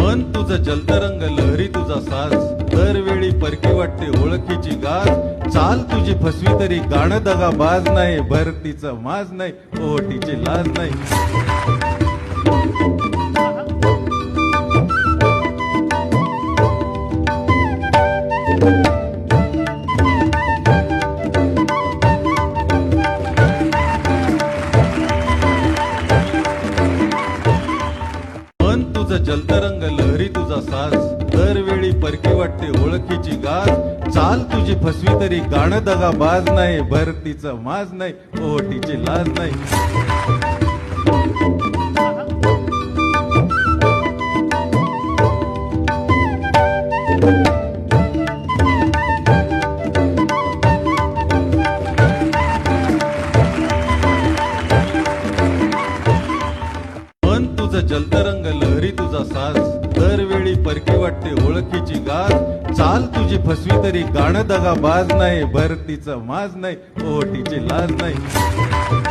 मन तुझं जलतरंग लहरी तुझा साज दरवेळी परकी वाटते ओळखीची गाज चाल तुझी फसवी तरी गाणं दगा बाज नाही भरतीचं माज नाही ओटीची लाज नाही मन तुझं जलतरंग लहरी तुझा साज दरवेळी परकी वाटते ओळखीची गाज चाल तुझी फसवी तरी गाणं दगा बाज नाही भरतीचं माज नाही ओटीची लाज नाही मन तुझं जलतरंग लहरी तुझा साज दरवेळी परकी वाटते ओळखीची गाज चाल तुझी फसवी तरी गाणं दगा बाज नाही भरतीचं माज नाही ओटीची लाज नाही